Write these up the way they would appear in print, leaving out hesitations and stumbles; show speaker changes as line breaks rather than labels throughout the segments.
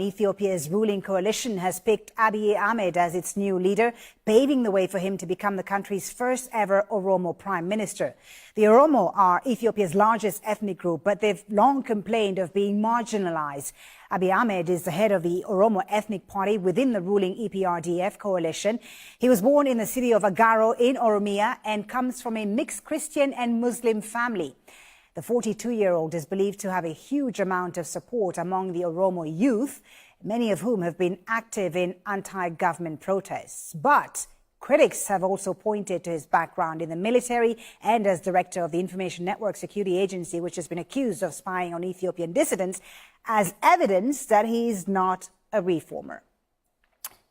Ethiopia's ruling coalition has picked Abiy Ahmed as its new leader, paving the way for him to become the country's first ever Oromo prime minister. The Oromo are Ethiopia's largest ethnic group, but they've long complained of being marginalized. Abiy Ahmed is the head of the Oromo ethnic party within the ruling EPRDF coalition. He was born in the city of Agaro in Oromia and comes from a mixed Christian and Muslim family. The 42-year-old is believed to have a huge amount of support among the Oromo youth, many of whom have been active in anti-government protests. But critics have also pointed to his background in the military and as director of the Information Network Security Agency, which has been accused of spying on Ethiopian dissidents, as evidence that he is not a reformer.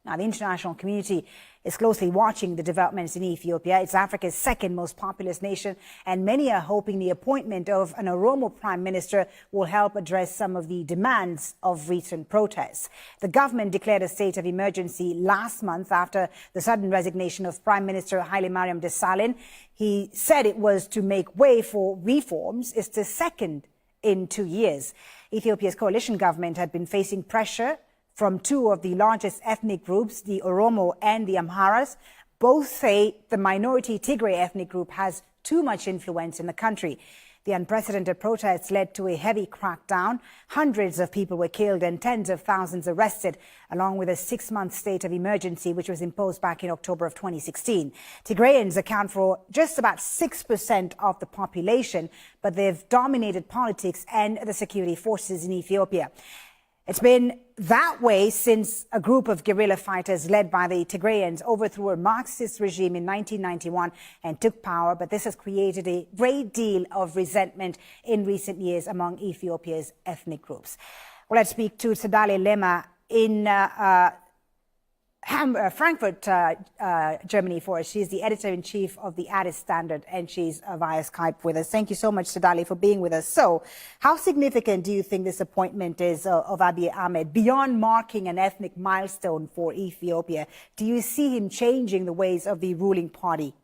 Now, the international community is closely watching the developments in Ethiopia. It's Africa's second most populous nation, and many are hoping the appointment of an Oromo prime minister will help address some of the demands of recent protests. The government declared a state of emergency last month after the sudden resignation of Prime Minister Haile Mariam Desalegn. He said it was to make way for reforms. It's the second in 2 years. Ethiopia's coalition government had been facing pressure from two of the largest ethnic groups, the Oromo and the Amharas. Both say the minority Tigray ethnic group has too much influence in the country. The unprecedented protests led to a heavy crackdown. Hundreds of people were killed and tens of thousands arrested, along with a 6-month state of emergency, which was imposed back in October of 2016. Tigrayans account for just about 6% of the population, but they've dominated politics and the security forces in Ethiopia. It's been that way since a group of guerrilla fighters led by the Tigrayans overthrew a Marxist regime in 1991 and took power, but this has created a great deal of resentment in recent years among Ethiopia's ethnic groups. Well, let's speak to Tsedaleh Lema in Frankfurt, Germany for us. She's the editor-in-chief of the Addis Standard, and she's via Skype with us. Thank you so much, Tsedaleh, for being with us. So, how significant do you think this appointment is of Abiy Ahmed? Beyond marking an ethnic milestone for Ethiopia, do you see him changing the ways of the ruling party?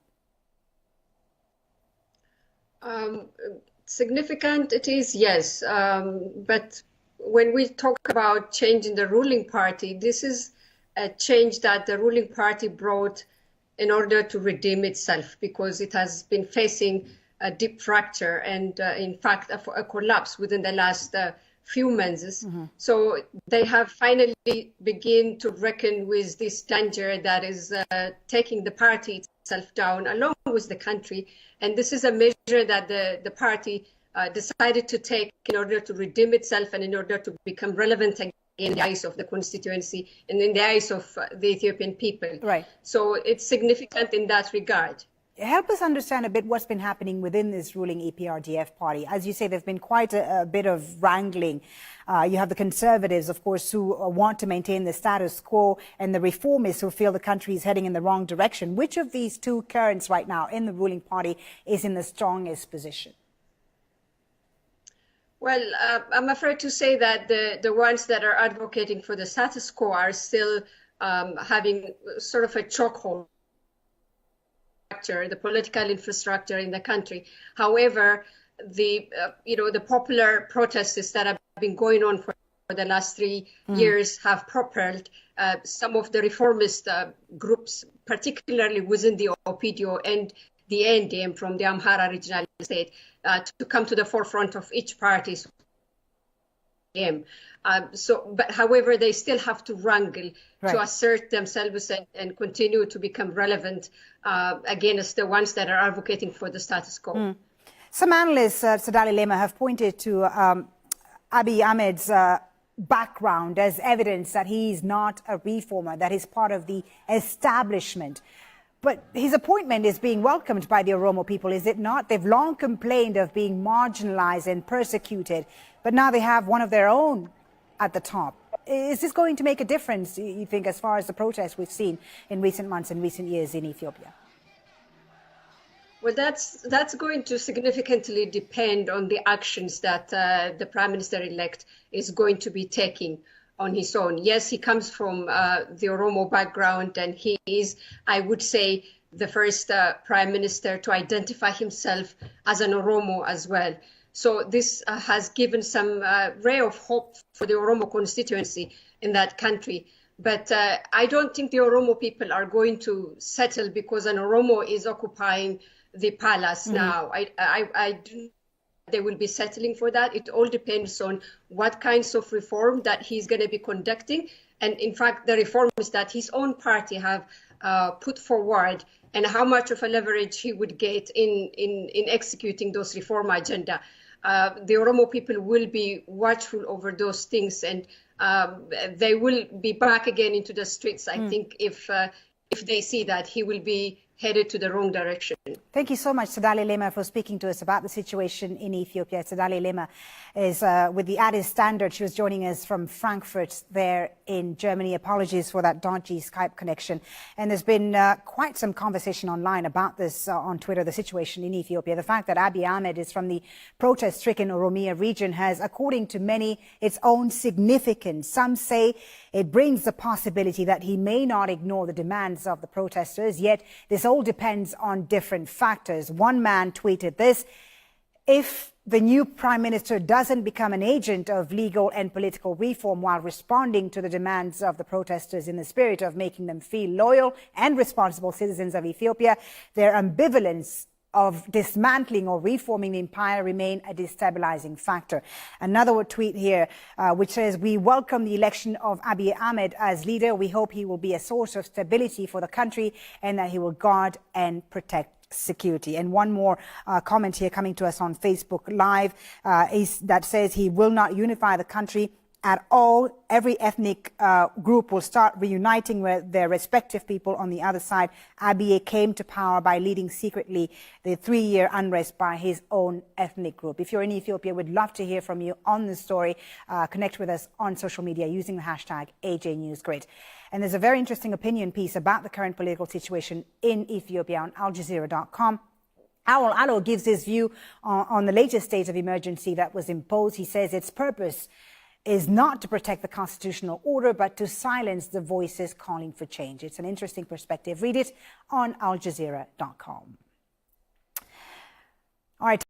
Significant it is, yes. But when we talk about changing the ruling party, this is a change that the ruling party brought in order to redeem itself, because it has been facing a deep fracture and, in fact, a collapse within the last few months. So they have finally begun to reckon with this danger that is taking the party itself down, along with the country. And this is a measure that the party decided to take in order to redeem itself and in order to become relevant again in the eyes of the constituency and in the eyes of the Ethiopian people.
Right.
So it's significant in that regard.
Help us understand a bit what's been happening within this ruling EPRDF party. As you say, there's been quite a bit of wrangling. You have the conservatives, of course, who want to maintain the status quo, and the reformists who feel the country is heading in the wrong direction. Which of these two currents right now in the ruling party is in the strongest position?
Well, I'm afraid to say that the ones that are advocating for the status quo are still having sort of a chokehold, the political infrastructure in the country. However, the popular protests that have been going on for the last 3 years have propelled some of the reformist groups, particularly within the OPDO and the NDM from the Amhara regional state, to come to the forefront of each party's aim. But however, they still have to wrangle to assert themselves and continue to become relevant against the ones that are advocating for the status quo.
Some analysts, Tsedaleh Lema, have pointed to Abiy Ahmed's background as evidence that he's not a reformer, that he's part of the establishment. But his appointment is being welcomed by the Oromo people, is it not? They've long complained of being marginalized and persecuted, but now they have one of their own at the top. Is this going to make a difference, you think, as far as the protests we've seen in recent months and recent years in Ethiopia?
Well, that's going to significantly depend on the actions that the Prime Minister-elect is going to be taking on his own. Yes, he comes from the Oromo background, and he is, I would say, the first Prime Minister to identify himself as an Oromo as well. So this has given some ray of hope for the Oromo constituency in that country. But I don't think the Oromo people are going to settle because an Oromo is occupying the palace now. I do. They will be settling for that. It all depends on what kinds of reform that he's going to be conducting. And in fact, the reforms that his own party have put forward and how much of a leverage he would get in executing those reform agenda. The Oromo people will be watchful over those things, and they will be back again into the streets, I think, if they see that he will be headed to the wrong direction.
Thank you so much, Tsedaleh Lema, for speaking to us about the situation in Ethiopia. Tsedaleh Lema is with the Addis Standard. She was joining us from Frankfurt there in Germany. Apologies for that dodgy Skype connection. And there's been quite some conversation online about this on Twitter, the situation in Ethiopia. The fact that Abiy Ahmed is from the protest-stricken Oromia region has, according to many, its own significance. Some say it brings the possibility that he may not ignore the demands of the protesters, yet this all depends on different factors. One man tweeted this: if the new prime minister doesn't become an agent of legal and political reform while responding to the demands of the protesters in the spirit of making them feel loyal and responsible citizens of Ethiopia, their ambivalence of dismantling or reforming the empire remain a destabilizing factor. Another tweet here, which says, we welcome the election of Abiy Ahmed as leader. We hope he will be a source of stability for the country and that he will guard and protect security. And one more comment here coming to us on Facebook Live that says he will not unify the country at all. Every ethnic group will start reuniting with their respective people on the other side. Abiy came to power by leading secretly the 3-year unrest by his own ethnic group. If you're in Ethiopia, we'd love to hear from you on this story. Connect with us on social media using the hashtag AJNewsGrid. And there's a very interesting opinion piece about the current political situation in Ethiopia on AlJazeera.com. Awal Alo gives his view on the latest state of emergency that was imposed. He says its purpose is not to protect the constitutional order, but to silence the voices calling for change. It's an interesting perspective. Read it on AlJazeera.com. All right.